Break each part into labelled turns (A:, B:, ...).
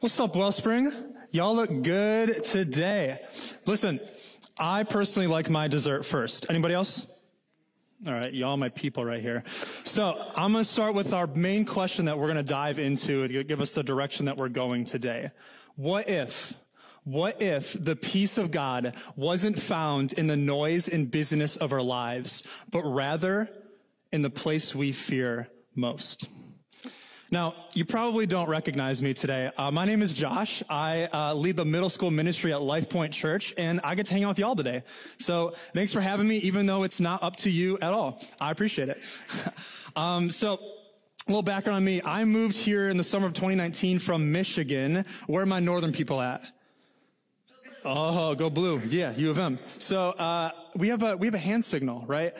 A: What's up, Wellspring? Y'all look good today. Listen, I personally like my dessert first. Anybody else? All right, y'all my people right here. So I'm going to start with our main question that we're going to dive into to give us the direction that we're going today. What if the peace of God wasn't found in the noise and busyness of our lives, but rather in the place we fear most? Now, you probably don't recognize me today. My name is Josh. I lead the middle school ministry at Lifepointe Church, and I get to hang out with y'all today. So thanks for having me, even though it's not up to you at all. I appreciate it. So a little background on me. I moved here in the summer of 2019 from Michigan. Where are my northern people at? Oh, go blue. Yeah, U of M. So we have a hand signal, right?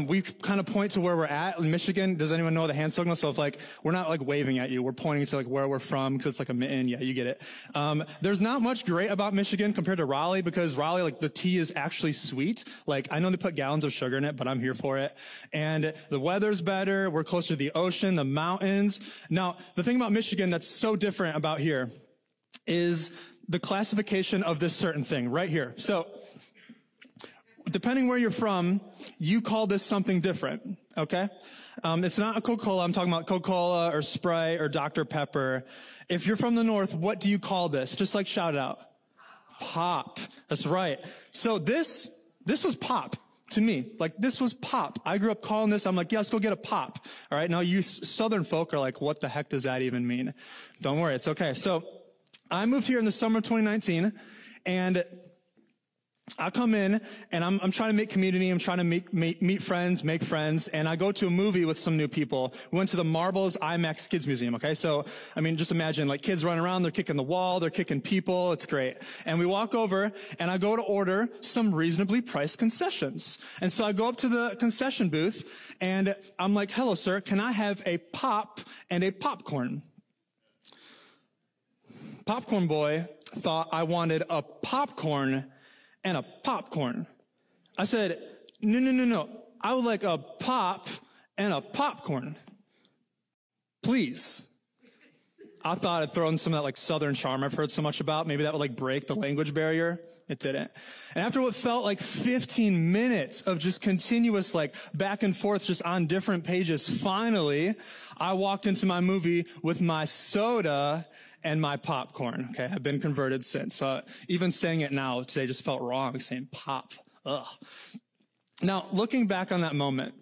A: We kind of point to where we're at in Michigan. Does anyone know the hand signal? So if we're not waving at you, we're pointing to where we're from because it's like a mitten. Yeah, you get it. There's not much great about Michigan compared to Raleigh because Raleigh, the tea is actually sweet. I know they put gallons of sugar in it, but I'm here for it. And the weather's better. We're closer to the ocean, the mountains. Now, the thing about Michigan that's so different about here is the classification of this certain thing right here. So, depending where you're from, you call this something different, okay? It's not a Coca-Cola. I'm talking about Coca-Cola or Sprite or Dr. Pepper. If you're from the north, what do you call this? Just shout it out. Pop. That's right. So this was pop to me. This was pop. I grew up calling this. I'm yeah, let's go get a pop. All right. Now you southern folk are what the heck does that even mean? Don't worry. It's okay. So I moved here in the summer of 2019 and I come in and I'm trying to make community. I'm trying to meet friends, make friends. And I go to a movie with some new people. We went to the Marbles IMAX Kids Museum. Okay. So, just imagine kids running around. They're kicking the wall. They're kicking people. It's great. And we walk over and I go to order some reasonably priced concessions. And so I go up to the concession booth and I'm like, hello, sir. Can I have a pop and a popcorn? Popcorn boy thought I wanted a popcorn and a popcorn. I said, no. I would like a pop and a popcorn. Please. I thought I'd throw in some of that southern charm I've heard so much about. Maybe that would break the language barrier. It didn't. And after what felt like 15 minutes of just continuous back and forth just on different pages, finally, I walked into my movie with my soda and my popcorn. Okay, I've been converted since. Even saying it now today just felt wrong, saying pop. Ugh. Now, looking back on that moment,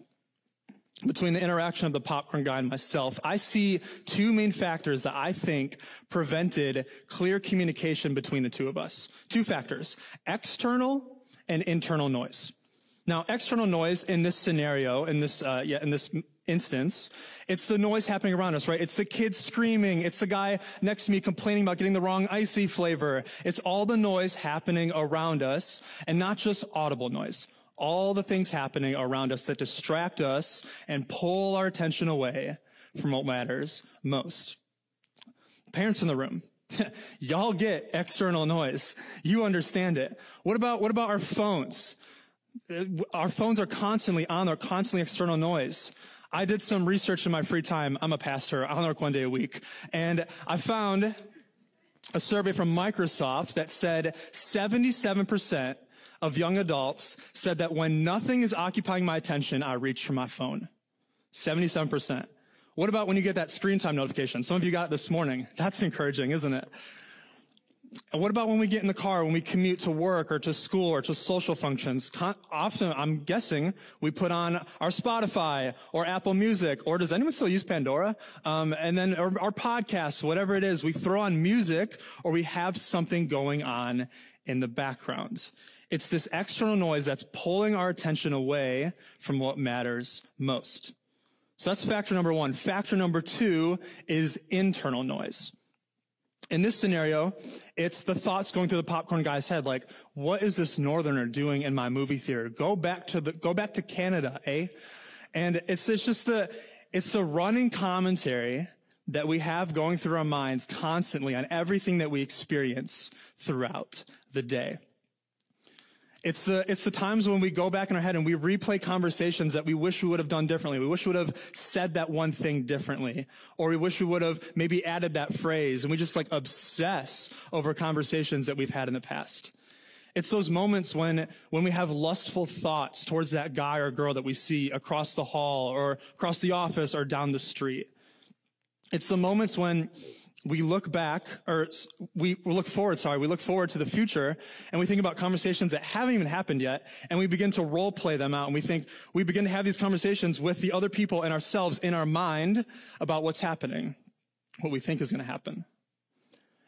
A: between the interaction of the popcorn guy and myself, I see two main factors that I think prevented clear communication between the two of us. Two factors, external and internal noise. Now, external noise in this scenario, in this instance, it's the noise happening around us, right? It's the kids screaming. It's the guy next to me complaining about getting the wrong icy flavor. It's all the noise happening around us and not just audible noise. All the things happening around us that distract us and pull our attention away from what matters most. Parents in the room, y'all get external noise. You understand it. What about our phones? Our phones are constantly on. They're constantly external noise. I did some research in my free time. I'm a pastor. I work one day a week. And I found a survey from Microsoft that said 77% of young adults said that when nothing is occupying my attention, I reach for my phone. 77%. What about when you get that screen time notification? Some of you got it this morning. That's encouraging, isn't it? And what about when we get in the car, when we commute to work or to school or to social functions? Often, I'm guessing, we put on our Spotify or Apple Music, or does anyone still use Pandora? And then our podcasts, whatever it is, we throw on music or we have something going on in the background. It's this external noise that's pulling our attention away from what matters most. So that's factor number one. Factor number two is internal noise. In this scenario, it's the thoughts going through the popcorn guy's head, what is this northerner doing in my movie theater? Go back to Canada, eh? And it's the running commentary that we have going through our minds constantly on everything that we experience throughout the day. It's the times when we go back in our head and we replay conversations that we wish we would have done differently. We wish we would have said that one thing differently. Or we wish we would have maybe added that phrase, and we just like obsess over conversations that we've had in the past. It's those moments when we have lustful thoughts towards that guy or girl that we see across the hall or across the office or down the street. It's the moments when we look back, or we look forward to the future, and we think about conversations that haven't even happened yet, and we begin to role play them out, and we begin to have these conversations with the other people and ourselves in our mind about what's happening, what we think is going to happen.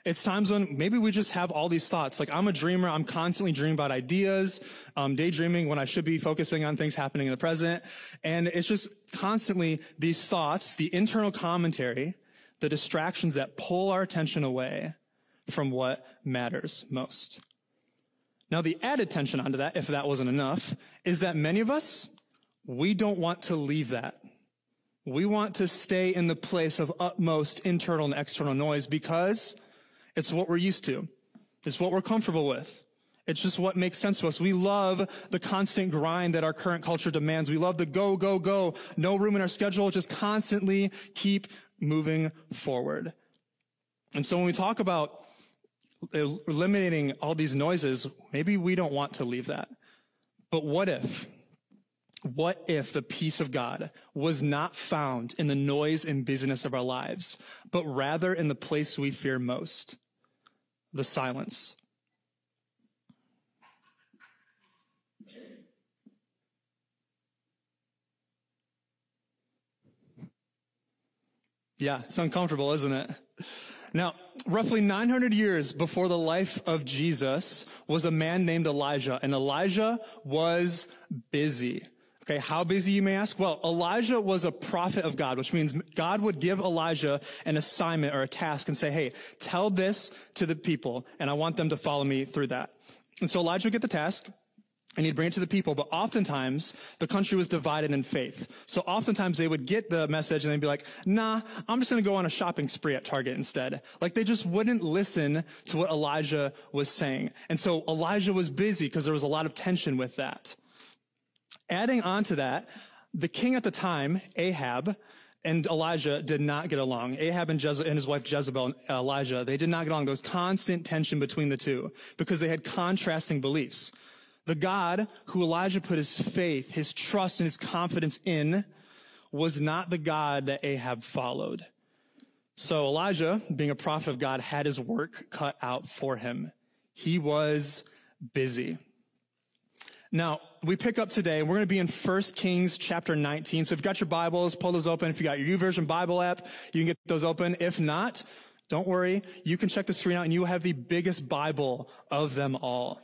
A: It's times when maybe we just have all these thoughts. Like, I'm a dreamer. I'm constantly dreaming about ideas, daydreaming when I should be focusing on things happening in the present. And it's just constantly these thoughts, the internal commentary, the distractions that pull our attention away from what matters most. Now, the added tension onto that, if that wasn't enough, is that many of us, we don't want to leave that. We want to stay in the place of utmost internal and external noise because it's what we're used to. It's what we're comfortable with. It's just what makes sense to us. We love the constant grind that our current culture demands. We love the go, go, go. No room in our schedule. Just constantly keep moving forward. And so when we talk about eliminating all these noises, maybe we don't want to leave that. But what if the peace of God was not found in the noise and busyness of our lives, but rather in the place we fear most, the silence? Yeah, it's uncomfortable, isn't it? Now, roughly 900 years before the life of Jesus was a man named Elijah, and Elijah was busy. Okay, how busy, you may ask? Well, Elijah was a prophet of God, which means God would give Elijah an assignment or a task and say, hey, tell this to the people, and I want them to follow me through that. And so Elijah would get the task, and he'd bring it to the people, but oftentimes the country was divided in faith. So oftentimes they would get the message and they'd be like, nah, I'm just going to go on a shopping spree at Target instead. Like, they just wouldn't listen to what Elijah was saying. And so Elijah was busy because there was a lot of tension with that. Adding on to that, the king at the time, Ahab, and Elijah did not get along. Ahab and his wife Jezebel and Elijah, they did not get along. There was constant tension between the two because they had contrasting beliefs. The God who Elijah put his faith, his trust, and his confidence in was not the God that Ahab followed. So Elijah, being a prophet of God, had his work cut out for him. He was busy. Now, we pick up today, we're going to be in 1 Kings chapter 19. So if you've got your Bibles, pull those open. If you got your YouVersion Bible app, you can get those open. If not, don't worry. You can check the screen out and you will have the biggest Bible of them all.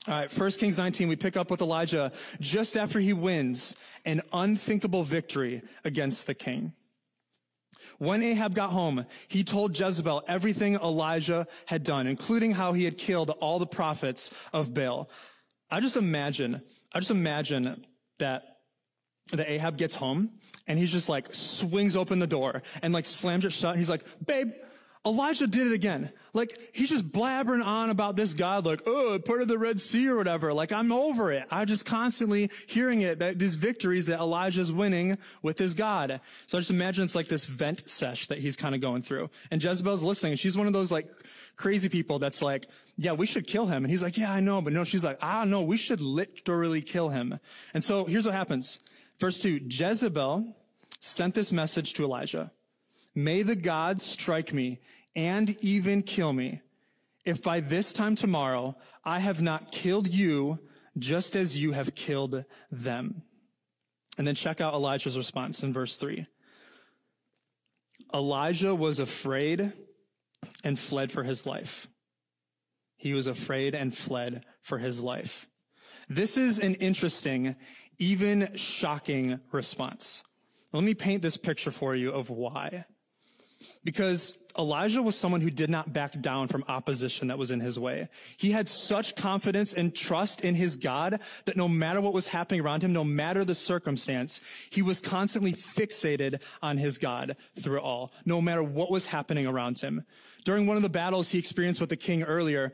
A: All right, 1 Kings 19, we pick up with Elijah just after he wins an unthinkable victory against the king. When Ahab got home, he told Jezebel everything Elijah had done, including how he had killed all the prophets of Baal. I just imagine that Ahab gets home and he's just like swings open the door and like slams it shut. And he's like, babe, Elijah did it again. Like, he's just blabbering on about this God, like, oh, part of the Red Sea or whatever. Like, I'm over it. I'm just constantly hearing it, that these victories that Elijah's winning with his God. So I just imagine it's like this vent sesh that he's kind of going through. And Jezebel's listening, and she's one of those like crazy people that's like, yeah, we should kill him. And he's like, yeah, I know. But no, she's like, no, we should literally kill him. And so here's what happens. Verse 2, Jezebel sent this message to Elijah. May the gods strike me and even kill me if by this time tomorrow I have not killed you just as you have killed them. And then check out Elijah's response in verse 3. Elijah was afraid and fled for his life. He was afraid and fled for his life. This is an interesting, even shocking response. Let me paint this picture for you of why. Because Elijah was someone who did not back down from opposition that was in his way. He had such confidence and trust in his God that no matter what was happening around him, no matter the circumstance, he was constantly fixated on his God through it all, no matter what was happening around him. During one of the battles he experienced with the king earlier,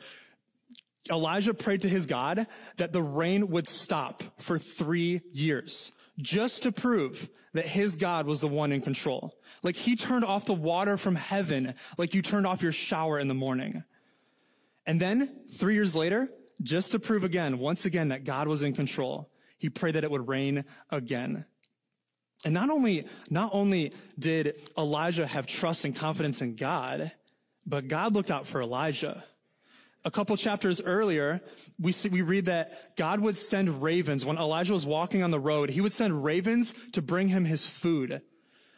A: Elijah prayed to his God that the rain would stop for 3 years, just to prove that his God was the one in control. Like he turned off the water from heaven, like you turned off your shower in the morning. And then 3 years later, just to prove again, once again, that God was in control, he prayed that it would rain again. And not only did Elijah have trust and confidence in God, but God looked out for Elijah. A couple chapters earlier, we read that God would send ravens. When Elijah was walking on the road, he would send ravens to bring him his food.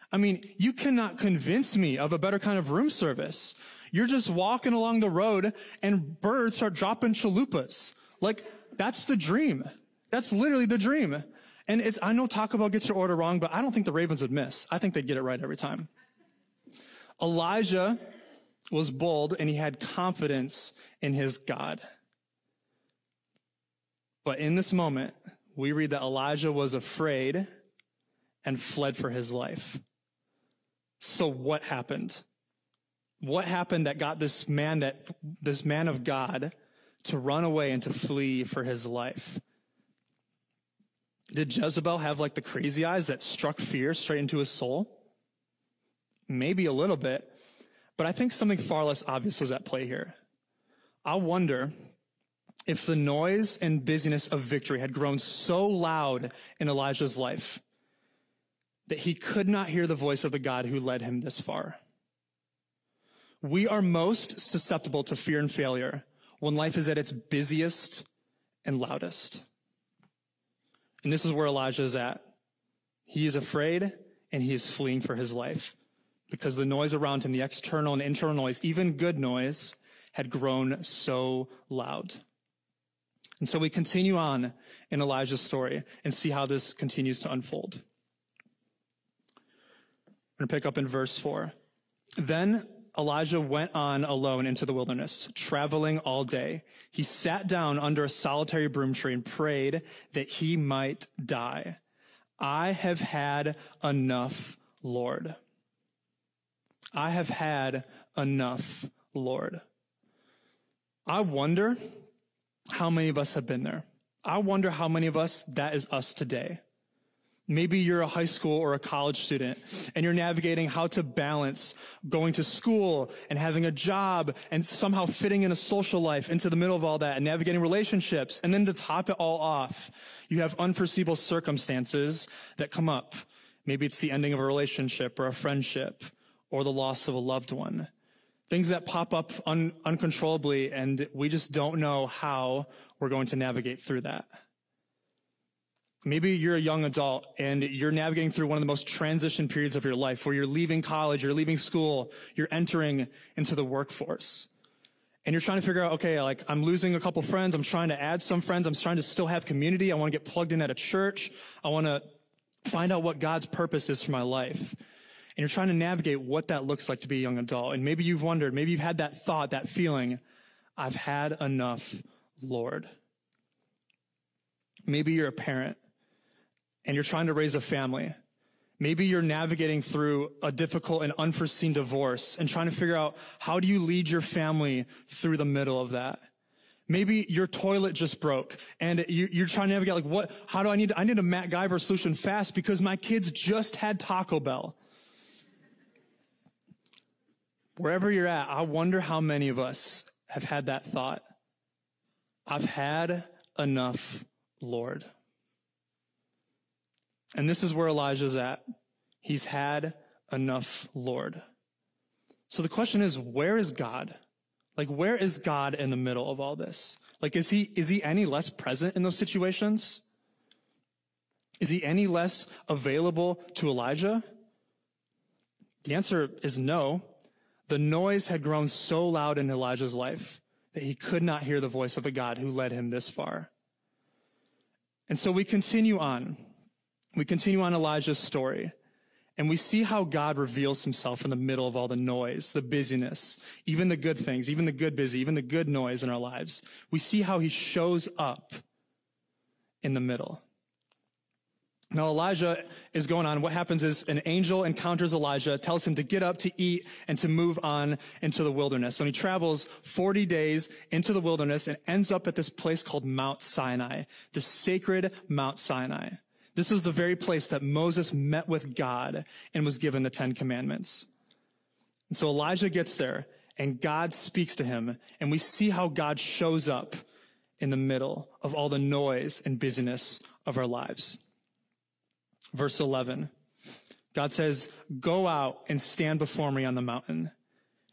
A: I mean, you cannot convince me of a better kind of room service. You're just walking along the road and birds start dropping chalupas. Like, that's the dream. That's literally the dream. And I know Taco Bell gets your order wrong, but I don't think the ravens would miss. I think they'd get it right every time. Elijah was bold and he had confidence in his God. But in this moment, we read that Elijah was afraid and fled for his life. So what happened? What happened that got this man of God to run away and to flee for his life? Did Jezebel have like the crazy eyes that struck fear straight into his soul? Maybe a little bit. But I think something far less obvious was at play here. I wonder if the noise and busyness of victory had grown so loud in Elijah's life that he could not hear the voice of the God who led him this far. We are most susceptible to fear and failure when life is at its busiest and loudest. And this is where Elijah is at. He is afraid and he is fleeing for his life, because the noise around him, the external and internal noise, even good noise, had grown so loud. And so we continue on in Elijah's story and see how this continues to unfold. We're going to pick up in verse 4. Then Elijah went on alone into the wilderness, traveling all day. He sat down under a solitary broom tree and prayed that he might die. I have had enough, Lord. I have had enough, Lord. I wonder how many of us have been there. I wonder how many of us, that is us today. Maybe you're a high school or a college student and you're navigating how to balance going to school and having a job and somehow fitting in a social life into the middle of all that and navigating relationships. And then to top it all off, you have unforeseeable circumstances that come up. Maybe it's the ending of a relationship or a friendship or the loss of a loved one. Things that pop up uncontrollably, and we just don't know how we're going to navigate through that. Maybe you're a young adult and you're navigating through one of the most transition periods of your life, where you're leaving college, you're leaving school, you're entering into the workforce. And you're trying to figure out, okay, like I'm losing a couple friends, I'm trying to add some friends, I'm trying to still have community, I want to get plugged in at a church, I want to find out what God's purpose is for my life. And you're trying to navigate what that looks like to be a young adult. And maybe you've wondered, maybe you've had that thought, that feeling, I've had enough, Lord. Maybe you're a parent and you're trying to raise a family. Maybe you're navigating through a difficult and unforeseen divorce and trying to figure out, how do you lead your family through the middle of that? Maybe your toilet just broke and you're trying to navigate, like, I need a MacGyver solution fast because my kids just had Taco Bell. Wherever you're at, I wonder how many of us have had that thought. I've had enough, Lord. And this is where Elijah's at. He's had enough, Lord. So the question is, where is God? Like, where is God in the middle of all this? Like, is he any less present in those situations? Is he any less available to Elijah? The answer is no. The noise had grown so loud in Elijah's life that he could not hear the voice of a God who led him this far. And so we continue on. We continue on Elijah's story, and we see how God reveals himself in the middle of all the noise, the busyness, even the good things, even the good busy, even the good noise in our lives. We see how he shows up in the middle. Now Elijah is going on. What happens is an angel encounters Elijah, tells him to get up, to eat, and to move on into the wilderness. So he travels 40 days into the wilderness and ends up at this place called Mount Sinai, the sacred Mount Sinai. This was the very place that Moses met with God and was given the 10 Commandments. And so Elijah gets there, and God speaks to him, and we see how God shows up in the middle of all the noise and busyness of our lives. Verse 11, God says, "Go out and stand before me on the mountain."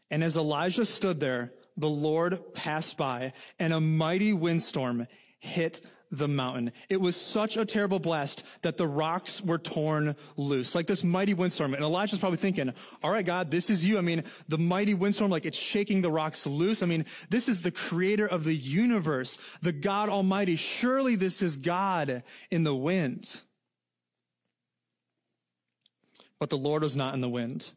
A: And as Elijah stood there, the Lord passed by, and a mighty windstorm hit the mountain. It was such a terrible blast that the rocks were torn loose, like this mighty windstorm. And Elijah's probably thinking, all right, God, this is you. I mean, the mighty windstorm, like it's shaking the rocks loose. I mean, this is the creator of the universe, the God Almighty. Surely this is God in the wind. But the Lord was not in the wind.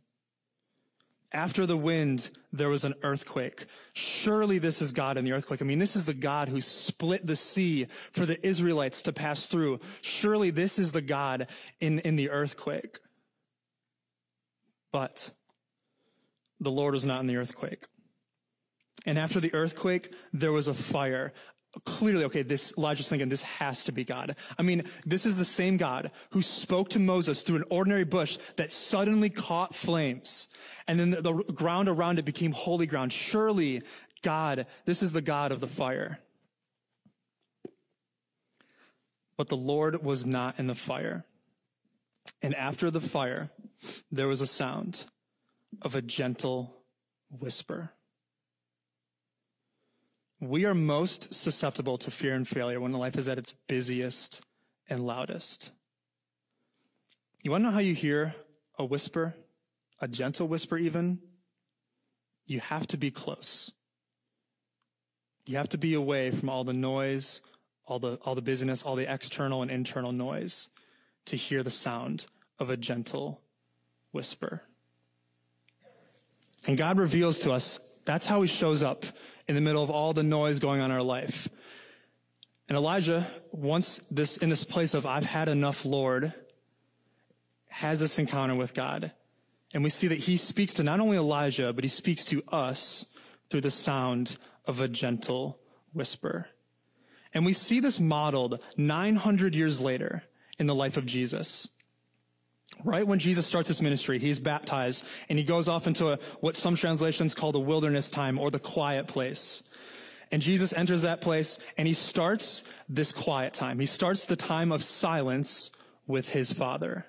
A: After the wind, there was an earthquake. Surely this is God in the earthquake. I mean, this is the God who split the sea for the Israelites to pass through. Surely this is the God in the earthquake. But the Lord was not in the earthquake. And after the earthquake, there was a fire. Clearly, okay, Elijah's thinking this has to be God. I mean, this is the same God who spoke to Moses through an ordinary bush that suddenly caught flames. And then the ground around it became holy ground. Surely, God, this is the God of the fire. But the Lord was not in the fire. And after the fire, there was a sound of a gentle whisper. We are most susceptible to fear and failure when life is at its busiest and loudest. You want to know how you hear a whisper, a gentle whisper even? You have to be close. You have to be away from all the noise, all the busyness, all the external and internal noise to hear the sound of a gentle whisper. And God reveals to us, that's how he shows up in the middle of all the noise going on in our life. And Elijah, once in this place of, I've had enough, Lord, has this encounter with God. And we see that he speaks to not only Elijah, but he speaks to us through the sound of a gentle whisper. And we see this modeled 900 years later in the life of Jesus. Right when Jesus starts his ministry, he's baptized, and he goes off into what some translations call the wilderness time or the quiet place. And Jesus enters that place, and he starts this quiet time. He starts the time of silence with his Father.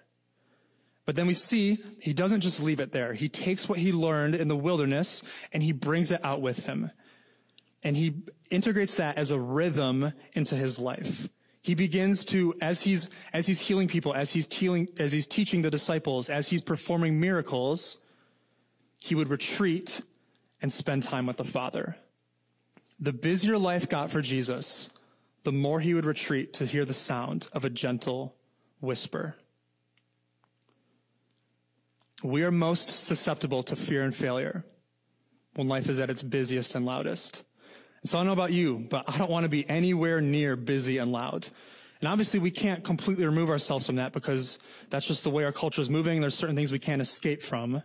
A: But then we see he doesn't just leave it there. He takes what he learned in the wilderness, and he brings it out with him. And he integrates that as a rhythm into his life. He begins to, as he's healing people, as he's teaching the disciples, as he's performing miracles, he would retreat and spend time with the Father. The busier life got for Jesus, the more he would retreat to hear the sound of a gentle whisper. We are most susceptible to fear and failure when life is at its busiest and loudest. So I don't know about you, but I don't want to be anywhere near busy and loud. And obviously we can't completely remove ourselves from that because that's just the way our culture is moving. There's certain things we can't escape from.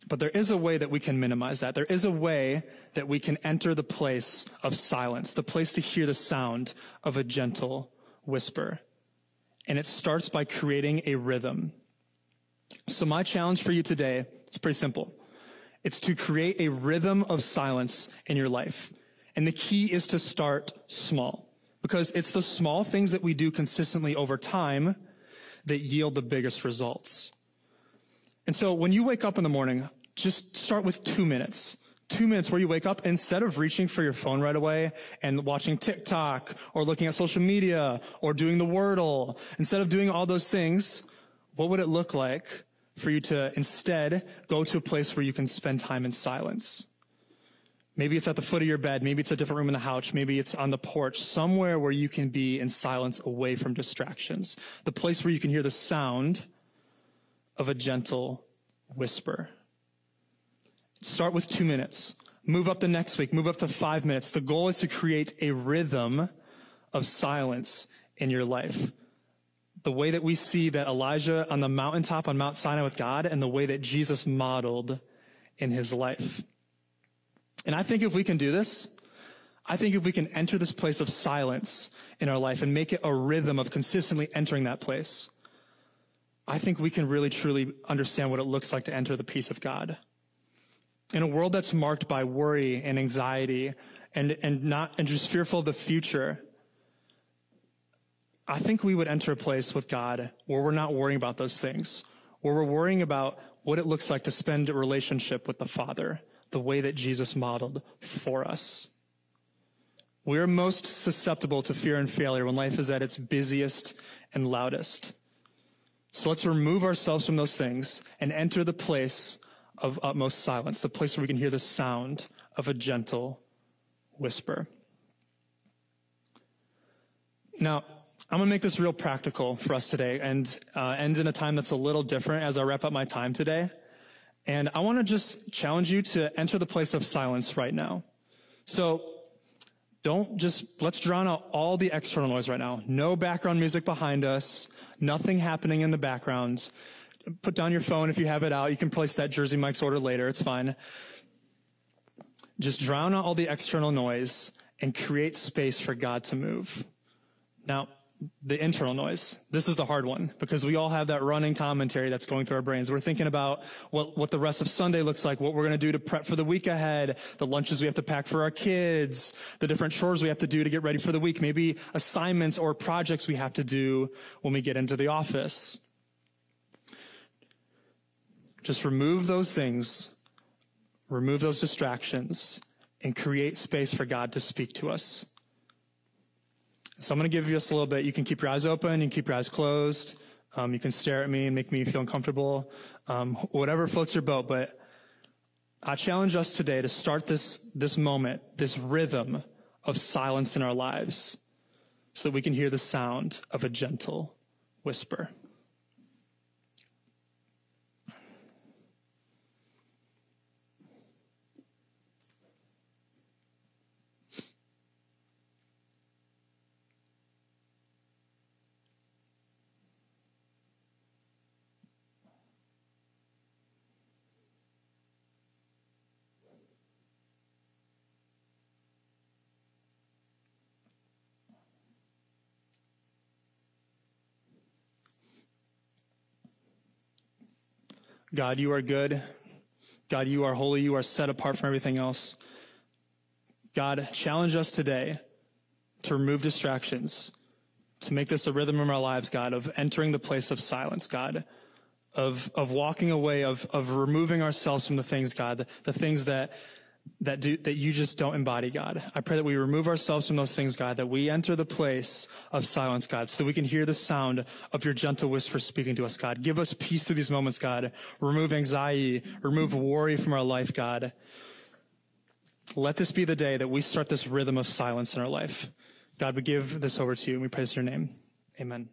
A: But there is a way that we can minimize that. There is a way that we can enter the place of silence, the place to hear the sound of a gentle whisper. And it starts by creating a rhythm. So my challenge for you today, it's pretty simple. It's to create a rhythm of silence in your life. And the key is to start small, because it's the small things that we do consistently over time that yield the biggest results. And so when you wake up in the morning, just start with 2 minutes. 2 minutes where you wake up, instead of reaching for your phone right away and watching TikTok or looking at social media or doing the Wordle, instead of doing all those things, what would it look like for you to instead go to a place where you can spend time in silence? Maybe it's at the foot of your bed. Maybe it's a different room in the house. Maybe it's on the porch, somewhere where you can be in silence away from distractions. The place where you can hear the sound of a gentle whisper. Start with 2 minutes. Move up the next week. Move up to 5 minutes. The goal is to create a rhythm of silence in your life. the way that we see that Elijah on the mountaintop on Mount Sinai with God, and the way that Jesus modeled in his life. And I think if we can do this, I think if we can enter this place of silence in our life and make it a rhythm of consistently entering that place, I think we can really truly understand what it looks like to enter the peace of God. In a world that's marked by worry and anxiety and just fearful of the future, I think we would enter a place with God where we're not worrying about those things, where we're worrying about what it looks like to spend a relationship with the Father, the way that Jesus modeled for us. We're most susceptible to fear and failure when life is at its busiest and loudest. So let's remove ourselves from those things and enter the place of utmost silence, the place where we can hear the sound of a gentle whisper. Now, I'm going to make this real practical for us today and end in a time that's a little different as I wrap up my time today. And I want to just challenge you to enter the place of silence right now. So let's drown out all the external noise right now. No background music behind us, nothing happening in the background. Put down your phone if you have it out. You can place that Jersey Mike's order later. It's fine. Just drown out all the external noise and create space for God to move. Now, the internal noise. This is the hard one because we all have that running commentary that's going through our brains. We're thinking about what the rest of Sunday looks like, what we're going to do to prep for the week ahead, the lunches we have to pack for our kids, the different chores we have to do to get ready for the week, maybe assignments or projects we have to do when we get into the office. Just remove those things, remove those distractions, and create space for God to speak to us. So I'm going to give you just a little bit. You can keep your eyes open, you can keep your eyes closed, you can stare at me and make me feel uncomfortable, whatever floats your boat. But I challenge us today to start this moment, this rhythm of silence in our lives so that we can hear the sound of a gentle whisper. God, you are good. God, you are holy. You are set apart from everything else. God, challenge us today to remove distractions, to make this a rhythm in our lives, God, of entering the place of silence, God, of walking away, of removing ourselves from the things, God, the things that you just don't embody, God. I pray that we remove ourselves from those things, God, that we enter the place of silence, God, so that we can hear the sound of your gentle whisper speaking to us, God. Give us peace through these moments, God. Remove anxiety, remove worry from our life, God. Let this be the day that we start this rhythm of silence in our life. God, we give this over to you and we praise your name. Amen.